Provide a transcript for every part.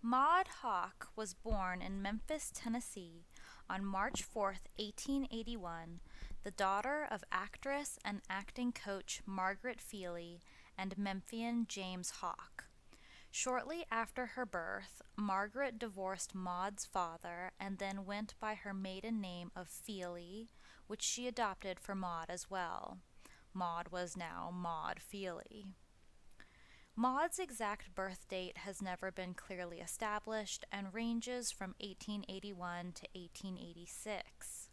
Maude Hawk was born in Memphis, Tennessee on March 4th, 1881, the daughter of actress and acting coach Margaret Fealy and Memphian James Hawk. Shortly after her birth, Margaret divorced Maude's father and then went by her maiden name of Fealy, which she adopted for Maude as well. Maude was now Maude Fealy. Maude's exact birth date has never been clearly established and ranges from 1881 to 1886.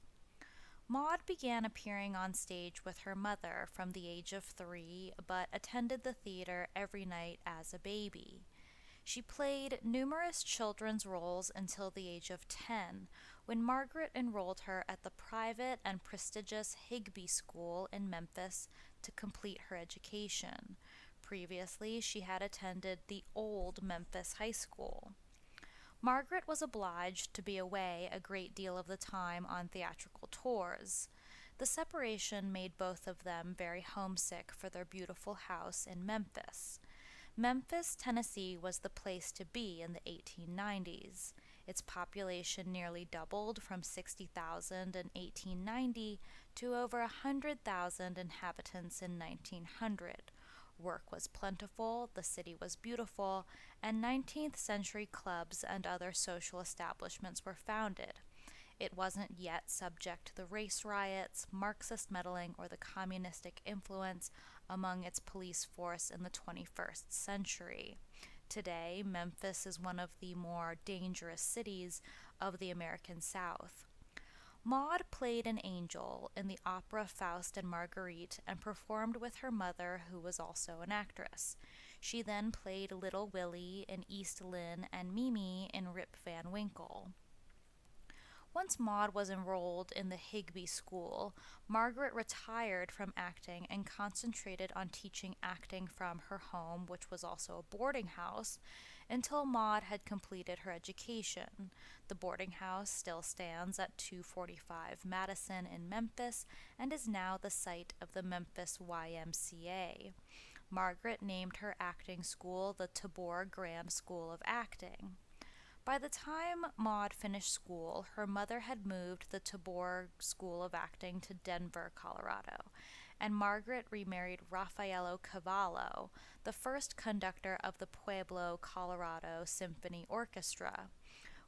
Maude began appearing on stage with her mother from the age of 3, but attended the theater every night as a baby. She played numerous children's roles until the age of 10, when Margaret enrolled her at the private and prestigious Higbee School in Memphis to complete her education. Previously, she had attended the old Memphis High School. Margaret was obliged to be away a great deal of the time on theatrical tours. The separation made both of them very homesick for their beautiful house in Memphis. Memphis, Tennessee was the place to be in the 1890s. Its population nearly doubled from 60,000 in 1890 to over 100,000 inhabitants in 1900. Work was plentiful, the city was beautiful, and 19th century clubs and other social establishments were founded. It wasn't yet subject to the race riots, Marxist meddling, or the communistic influence among its police force in the 21st century. Today, Memphis is one of the more dangerous cities of the American South. Maude played an angel in the opera Faust and Marguerite and performed with her mother, who was also an actress. She then played Little Willie in East Lynne and Mimi in Rip Van Winkle. Once Maude was enrolled in the Higbee School, Margaret retired from acting and concentrated on teaching acting from her home, which was also a boarding house, until Maude had completed her education. The boarding house still stands at 245 Madison in Memphis and is now the site of the Memphis YMCA. Margaret named her acting school the Tabor Grand School of Acting. By the time Maude finished school, her mother had moved the Tabor School of Acting to Denver, Colorado, and Margaret remarried Raffaello Cavallo, the first conductor of the Pueblo, Colorado Symphony Orchestra.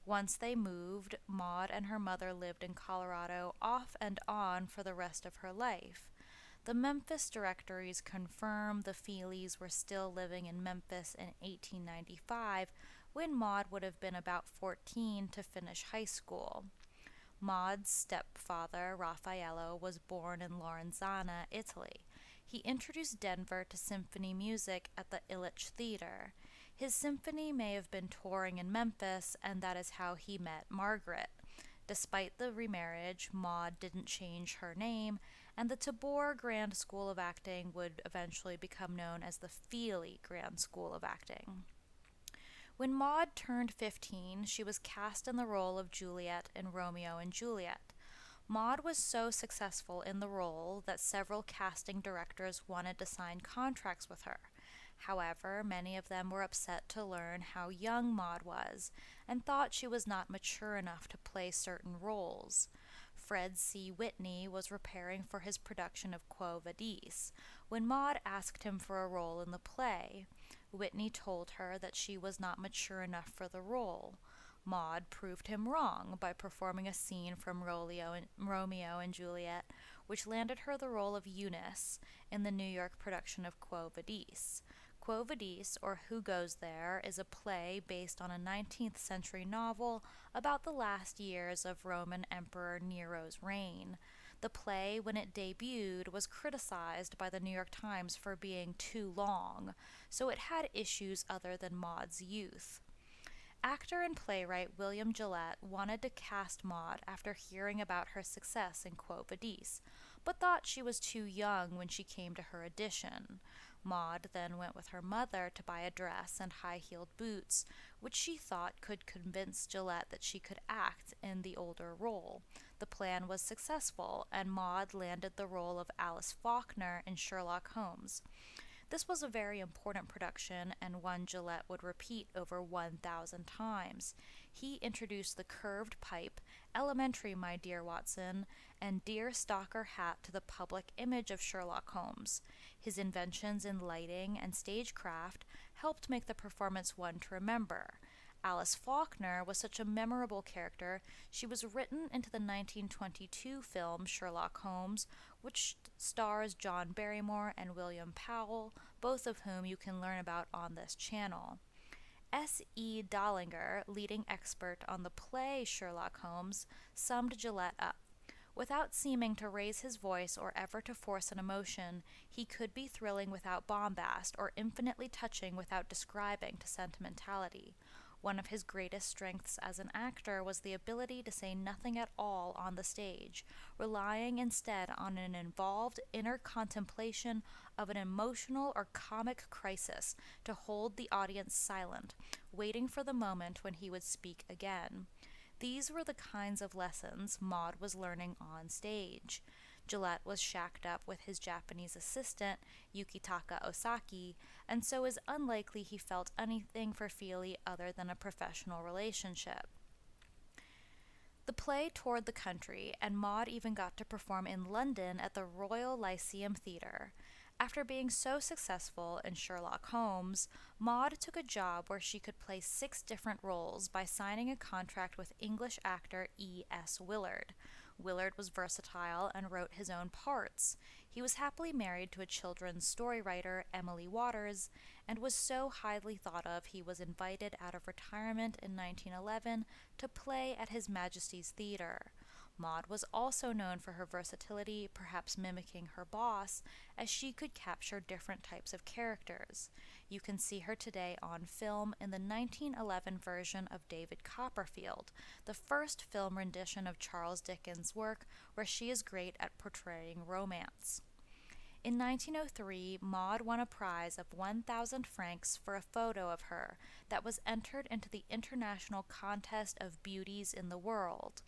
Once they moved, Maude and her mother lived in Colorado off and on for the rest of her life. The Memphis directories confirm the Fealys were still living in Memphis in 1895, when Maude would have been about 14 to finish high school. Maude's stepfather, Raffaello, was born in Lorenzana, Italy. He introduced Denver to symphony music at the Illich Theater. His symphony may have been touring in Memphis, and that is how he met Margaret. Despite the remarriage, Maude didn't change her name, and the Tabor Grand School of Acting would eventually become known as the Fealy Grand School of Acting. When Maude turned 15, she was cast in the role of Juliet in Romeo and Juliet. Maude was so successful in the role that several casting directors wanted to sign contracts with her. However, many of them were upset to learn how young Maude was and thought she was not mature enough to play certain roles. Fred C. Whitney was preparing for his production of Quo Vadis when Maude asked him for a role in the play. Whitney told her that she was not mature enough for the role. Maude proved him wrong by performing a scene from Romeo and Juliet, which landed her the role of Eunice in the New York production of Quo Vadis. Quo Vadis, or Who Goes There, is a play based on a 19th century novel about the last years of Roman Emperor Nero's reign. The play, when it debuted, was criticized by the New York Times for being too long, so it had issues other than Maude's youth. Actor and playwright William Gillette wanted to cast Maude after hearing about her success in Quo Vadis, but thought she was too young when she came to her audition. Maude then went with her mother to buy a dress and high-heeled boots, which she thought could convince Gillette that she could act in the older role. The plan was successful, and Maude landed the role of Alice Faulkner in Sherlock Holmes. This was a very important production and one Gillette would repeat over 1,000 times. He introduced the curved pipe, elementary, my dear Watson, and deer stalker hat to the public image of Sherlock Holmes. His inventions in lighting and stagecraft helped make the performance one to remember. Alice Faulkner was such a memorable character, she was written into the 1922 film Sherlock Holmes, which stars John Barrymore and William Powell, both of whom you can learn about on this channel. S.E. Dollinger, leading expert on the play Sherlock Holmes, summed Gillette up. Without seeming to raise his voice or ever to force an emotion, he could be thrilling without bombast or infinitely touching without describing to sentimentality. One of his greatest strengths as an actor was the ability to say nothing at all on the stage, relying instead on an involved inner contemplation of an emotional or comic crisis to hold the audience silent, waiting for the moment when he would speak again. These were the kinds of lessons Maude was learning on stage. Gillette was shacked up with his Japanese assistant, Yukitaka Osaki, and so is unlikely he felt anything for Fealy other than a professional relationship. The play toured the country, and Maude even got to perform in London at the Royal Lyceum Theatre. After being so successful in Sherlock Holmes, Maude took a job where she could play 6 different roles by signing a contract with English actor E.S. Willard. Willard was versatile and wrote his own parts. He was happily married to a children's story writer, Emily Waters, and was so highly thought of he was invited out of retirement in 1911 to play at His Majesty's Theatre. Maude was also known for her versatility, perhaps mimicking her boss, as she could capture different types of characters. You can see her today on film in the 1911 version of David Copperfield, the first film rendition of Charles Dickens' work, where she is great at portraying romance. In 1903, Maude won a prize of 1,000 francs for a photo of her that was entered into the International Contest of Beauties in the World.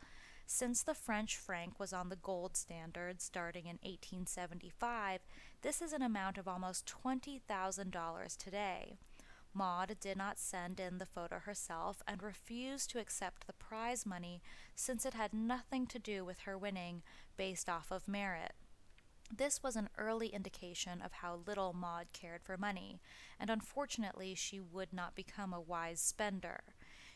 Since the French franc was on the gold standard starting in 1875, this is an amount of almost $20,000 today. Maude did not send in the photo herself and refused to accept the prize money since it had nothing to do with her winning based off of merit. This was an early indication of how little Maude cared for money, and unfortunately she would not become a wise spender.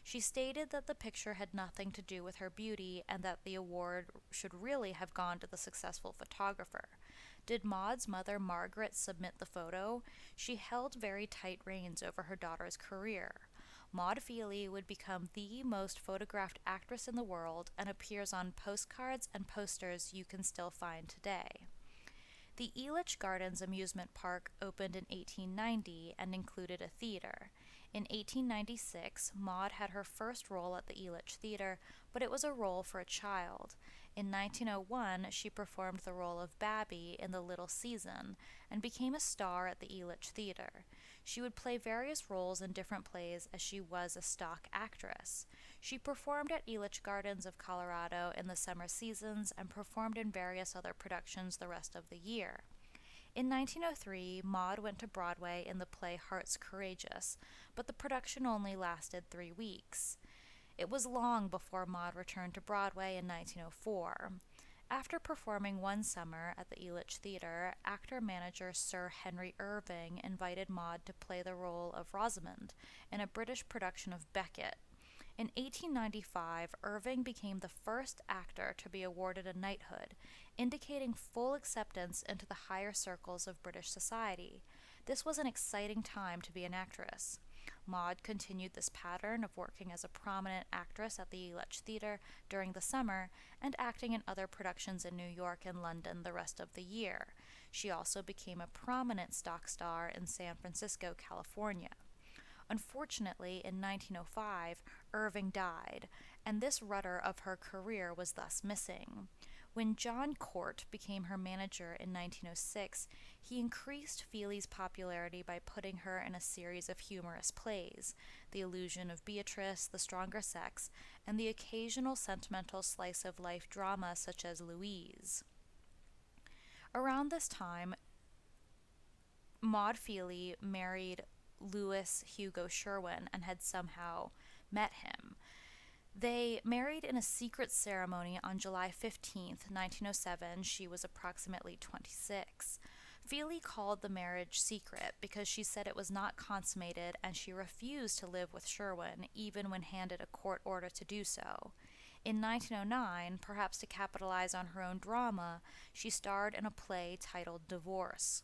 She stated that the picture had nothing to do with her beauty and that the award should really have gone to the successful photographer. Did Maude's mother, Margaret, submit the photo? She held very tight reins over her daughter's career. Maude Fealy would become the most photographed actress in the world and appears on postcards and posters you can still find today. The Elitch Gardens amusement park opened in 1890 and included a theater. In 1896, Maude had her first role at the Elitch Theater, but it was a role for a child. In 1901, she performed the role of Babby in The Little Season and became a star at the Elitch Theater. She would play various roles in different plays as she was a stock actress. She performed at Elitch Gardens of Colorado in the summer seasons and performed in various other productions the rest of the year. In 1903, Maude went to Broadway in the play Hearts Courageous, but the production only lasted 3 weeks. It was long before Maude returned to Broadway in 1904. After performing one summer at the Elitch Theater, actor-manager Sir Henry Irving invited Maude to play the role of Rosamond in a British production of Beckett. In 1895, Irving became the first actor to be awarded a knighthood, indicating full acceptance into the higher circles of British society. This was an exciting time to be an actress. Maude continued this pattern of working as a prominent actress at the Elitch Theater during the summer and acting in other productions in New York and London the rest of the year. She also became a prominent stock star in San Francisco, California. Unfortunately, in 1905, Irving died, and this rudder of her career was thus missing. When John Court became her manager in 1906, he increased Fealy's popularity by putting her in a series of humorous plays, The Illusion of Beatrice, The Stronger Sex, and the occasional sentimental slice-of-life drama such as Louise. Around this time, Maude Fealy married Louis Hugo Sherwin and had somehow met him. They married in a secret ceremony on July 15th, 1907. She was approximately 26. Fealy called the marriage secret because she said it was not consummated and she refused to live with Sherwin even when handed a court order to do so. In 1909, perhaps to capitalize on her own drama, she starred in a play titled Divorce.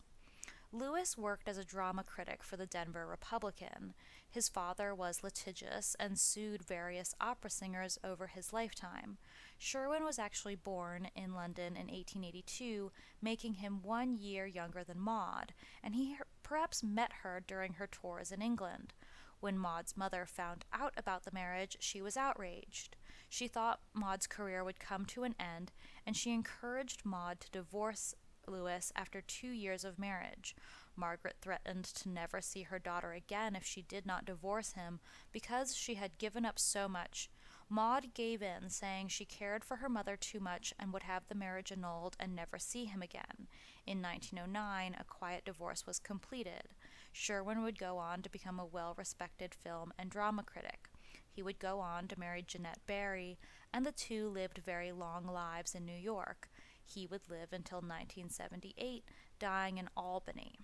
Lewis worked as a drama critic for the Denver Republican. His father was litigious and sued various opera singers over his lifetime. Sherwin was actually born in London in 1882, making him 1 year younger than Maude, and he perhaps met her during her tours in England. When Maude's mother found out about the marriage, she was outraged. She thought Maude's career would come to an end, and she encouraged Maude to divorce Lewis after 2 years of marriage. Margaret threatened to never see her daughter again if she did not divorce him because she had given up so much. Maude gave in, saying she cared for her mother too much and would have the marriage annulled and never see him again. In 1909, a quiet divorce was completed. Sherwin would go on to become a well-respected film and drama critic. He would go on to marry Jeanette Barry, and the two lived very long lives in New York. He would live until 1978, dying in Albany.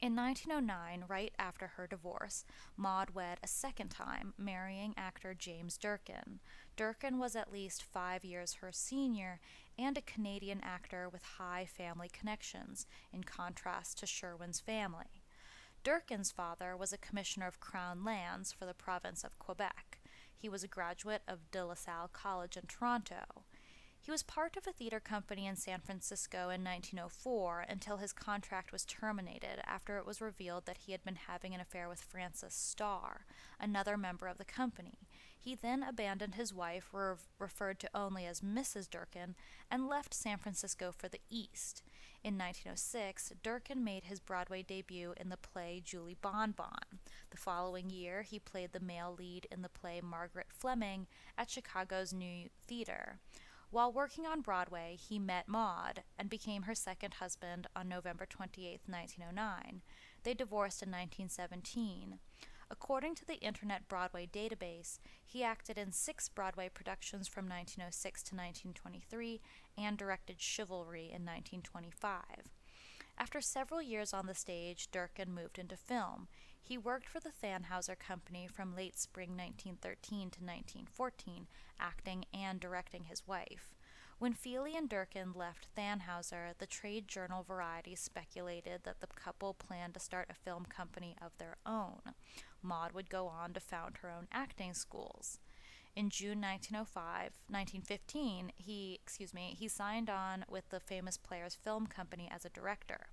In 1909, right after her divorce, Maude wed a second time, marrying actor James Durkin. Durkin was at least 5 years her senior and a Canadian actor with high family connections, in contrast to Sherwin's family. Durkin's father was a commissioner of Crown lands for the province of Quebec. He was a graduate of De La Salle College in Toronto. He was part of a theater company in San Francisco in 1904 until his contract was terminated after it was revealed that he had been having an affair with Frances Starr, another member of the company. He then abandoned his wife, referred to only as Mrs. Durkin, and left San Francisco for the East. In 1906, Durkin made his Broadway debut in the play Julie Bonbon. The following year, he played the male lead in the play Margaret Fleming at Chicago's New Theater. While working on Broadway, he met Maude and became her second husband on November 28, 1909. They divorced in 1917. According to the Internet Broadway database, he acted in 6 Broadway productions from 1906 to 1923 and directed Chivalry in 1925. After several years on the stage, Durkin moved into film. He worked for the Thanhouser Company from late spring 1913 to 1914, acting and directing his wife. When Fealy and Durkin left Thanhouser, the trade journal Variety speculated that the couple planned to start a film company of their own. Maude would go on to found her own acting schools. In June 1915, he signed on with the Famous Players Film Company as a director.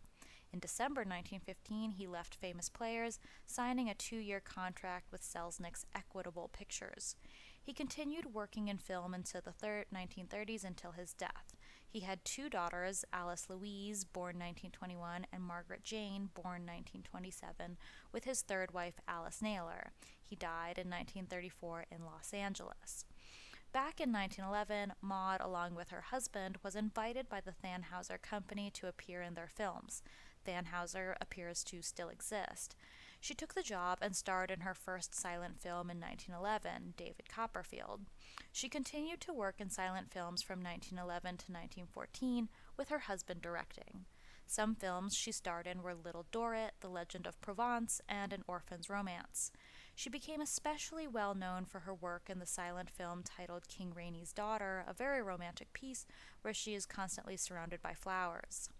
In December 1915, he left Famous Players, signing a 2-year contract with Selznick's Equitable Pictures. He continued working in film into the 1930s until his death. He had 2 daughters, Alice Louise, born 1921, and Margaret Jane, born 1927, with his third wife, Alice Naylor. He died in 1934 in Los Angeles. Back in 1911, Maude, along with her husband, was invited by the Thanhouser Company to appear in their films. Thanhouser appears to still exist. She took the job and starred in her first silent film in 1911, David Copperfield. She continued to work in silent films from 1911 to 1914, with her husband directing. Some films she starred in were Little Dorrit, The Legend of Provence, and An Orphan's Romance. She became especially well known for her work in the silent film titled King Rainey's Daughter, a very romantic piece where she is constantly surrounded by flowers.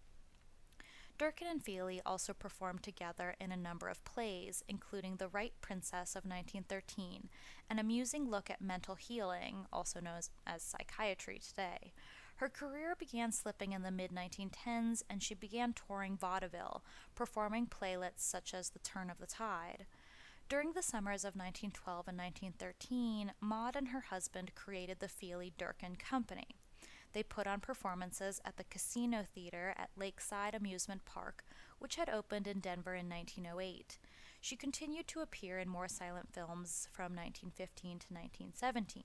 Durkin and Fealy also performed together in a number of plays, including The Right Princess of 1913, an amusing look at mental healing, also known as psychiatry today. Her career began slipping in the mid-1910s, and she began touring vaudeville, performing playlets such as The Turn of the Tide. During the summers of 1912 and 1913, Maude and her husband created the Fealy-Durkin Company. They put on performances at the Casino Theater at Lakeside Amusement Park, which had opened in Denver in 1908. She continued to appear in more silent films from 1915 to 1917.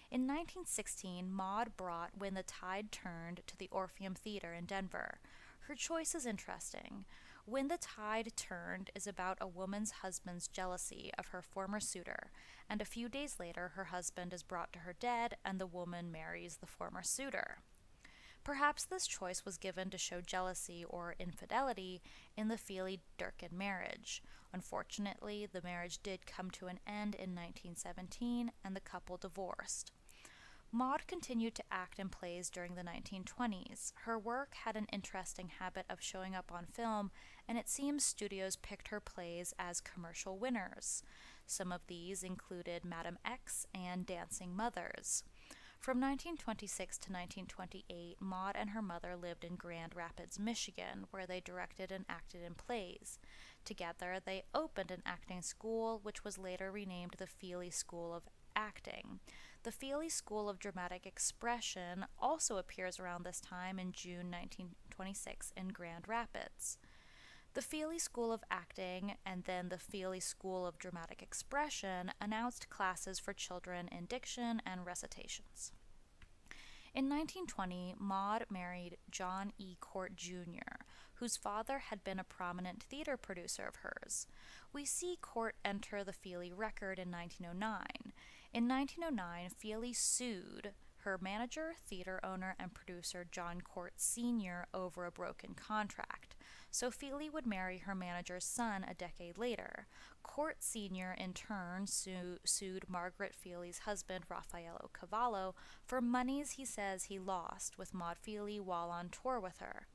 In 1916, Maude brought When the Tide Turned to the Orpheum Theater in Denver. Her choice is interesting. When the Tide Turned is about a woman's husband's jealousy of her former suitor, and a few days later her husband is brought to her dead and the woman marries the former suitor. Perhaps this choice was given to show jealousy or infidelity in the Fealy-Durkin marriage. Unfortunately, the marriage did come to an end in 1917 and the couple divorced. Maude continued to act in plays during the 1920s. Her work had an interesting habit of showing up on film, and it seems studios picked her plays as commercial winners. Some of these included Madam X and Dancing Mothers. From 1926 to 1928, Maude and her mother lived in Grand Rapids, Michigan, where they directed and acted in plays. Together, they opened an acting school, which was later renamed the Fealy School of Acting. The Fealy School of Dramatic Expression also appears around this time in June 1926 in Grand Rapids. The Fealy School of Acting and then the Fealy School of Dramatic Expression announced classes for children in diction and recitations. In 1920, Maude married John E. Court Jr., whose father had been a prominent theater producer of hers. We see Court enter the Fealy record in 1909. In 1909, Fealy sued her manager, theater owner, and producer John Court Sr. over a broken contract, so Fealy would marry her manager's son a decade later. Court Sr. in turn sued Margaret Fealy's husband, Raffaello Cavallo, for monies he says he lost with Maude Fealy while on tour with her.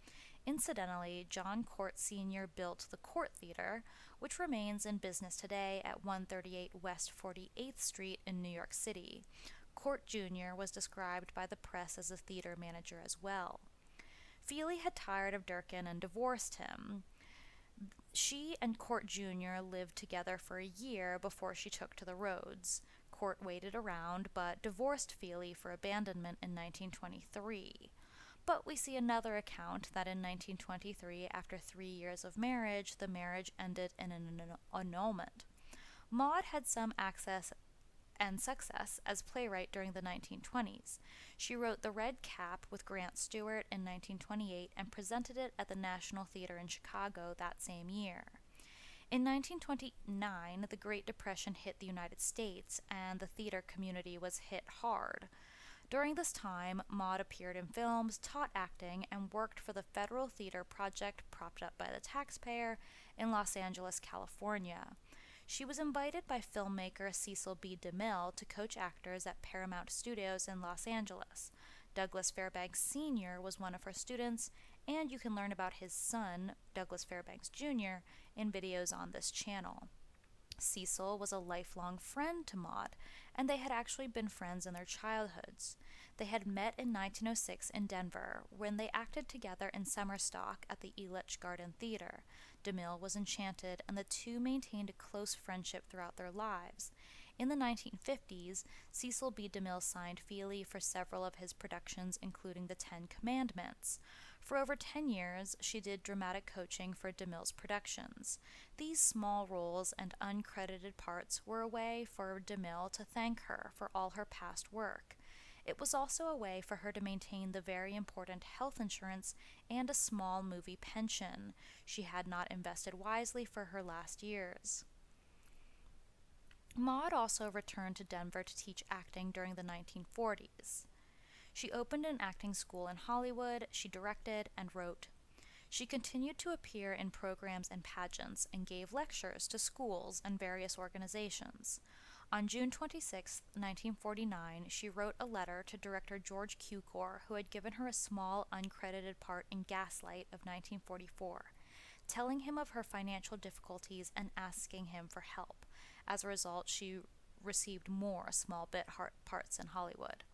Incidentally, John Court Sr. built the Court Theater, which remains in business today at 138 West 48th Street in New York City. Court Jr. was described by the press as a theater manager as well. Fealy had tired of Durkin and divorced him. She and Court Jr. lived together for a year before she took to the roads. Court waited around, but divorced Fealy for abandonment in 1923. But we see another account that in 1923, after 3 years of marriage, the marriage ended in an annulment. Maude had some access and success as playwright during the 1920s. She wrote The Red Cap with Grant Stewart in 1928 and presented it at the National Theater in Chicago that same year. In 1929, the Great Depression hit the United States, and the theater community was hit hard. During this time, Maude appeared in films, taught acting, and worked for the Federal Theater Project propped up by the taxpayer in Los Angeles, California. She was invited by filmmaker Cecil B. DeMille to coach actors at Paramount Studios in Los Angeles. Douglas Fairbanks Sr. was one of her students, and you can learn about his son, Douglas Fairbanks Jr., in videos on this channel. Cecil was a lifelong friend to Maude, and they had actually been friends in their childhoods. They had met in 1906 in Denver, when they acted together in summer stock at the Elitch Garden Theater. DeMille was enchanted, and the two maintained a close friendship throughout their lives. In the 1950s, Cecil B. DeMille signed Fealy for several of his productions, including The Ten Commandments. For over 10 years, she did dramatic coaching for DeMille's productions. These small roles and uncredited parts were a way for DeMille to thank her for all her past work. It was also a way for her to maintain the very important health insurance and a small movie pension she had not invested wisely for her last years. Maude also returned to Denver to teach acting during the 1940s. She opened an acting school in Hollywood, she directed and wrote. She continued to appear in programs and pageants and gave lectures to schools and various organizations. On June 26, 1949, she wrote a letter to director George Cukor, who had given her a small, uncredited part in Gaslight of 1944, telling him of her financial difficulties and asking him for help. As a result, she received more small bit parts in Hollywood.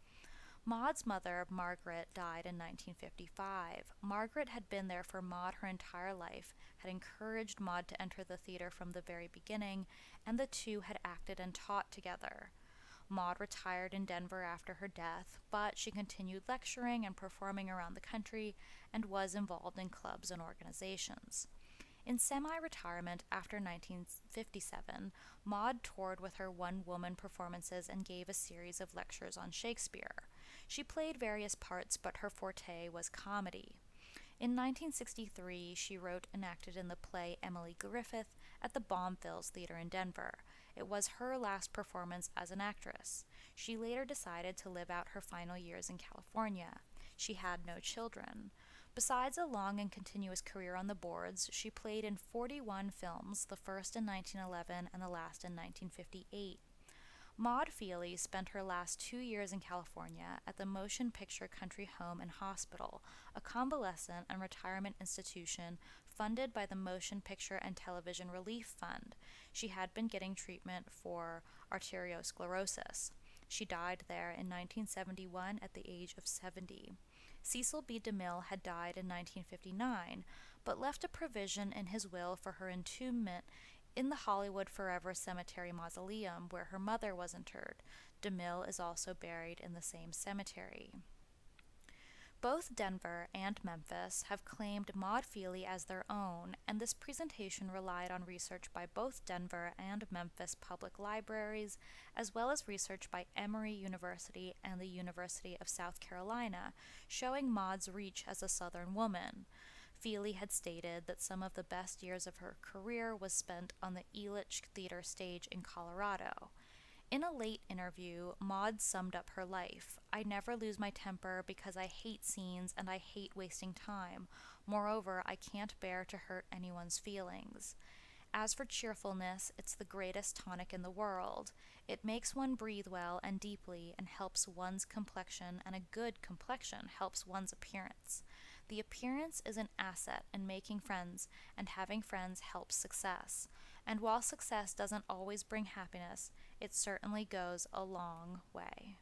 Maude's mother, Margaret, died in 1955. Margaret had been there for Maude her entire life, had encouraged Maude to enter the theater from the very beginning, and the two had acted and taught together. Maude retired in Denver after her death, but she continued lecturing and performing around the country and was involved in clubs and organizations. In semi-retirement after 1957, Maude toured with her one-woman performances and gave a series of lectures on Shakespeare. She played various parts, but her forte was comedy. In 1963, she wrote and acted in the play Emily Griffith at the Bombfills Theater in Denver. It was her last performance as an actress. She later decided to live out her final years in California. She had no children. Besides a long and continuous career on the boards, she played in 41 films, the first in 1911 and the last in 1958. Maude Fealy spent her last 2 years in California at the Motion Picture Country Home and Hospital, a convalescent and retirement institution funded by the Motion Picture and Television Relief Fund. She had been getting treatment for arteriosclerosis. She died there in 1971 at the age of 70. Cecil B. DeMille had died in 1959, but left a provision in his will for her entombment in the Hollywood Forever Cemetery mausoleum where her mother was interred. DeMille is also buried in the same cemetery. Both Denver and Memphis have claimed Maude Fealy as their own, and this presentation relied on research by both Denver and Memphis public libraries, as well as research by Emory University and the University of South Carolina, showing Maude's reach as a Southern woman. Fealy had stated that some of the best years of her career was spent on the Elitch Theater stage in Colorado. In a late interview, Maude summed up her life. "I never lose my temper because I hate scenes and I hate wasting time. Moreover, I can't bear to hurt anyone's feelings. As for cheerfulness, it's the greatest tonic in the world. It makes one breathe well and deeply and helps one's complexion, and a good complexion helps one's appearance. The appearance is an asset in making friends, and having friends helps success. And while success doesn't always bring happiness, it certainly goes a long way."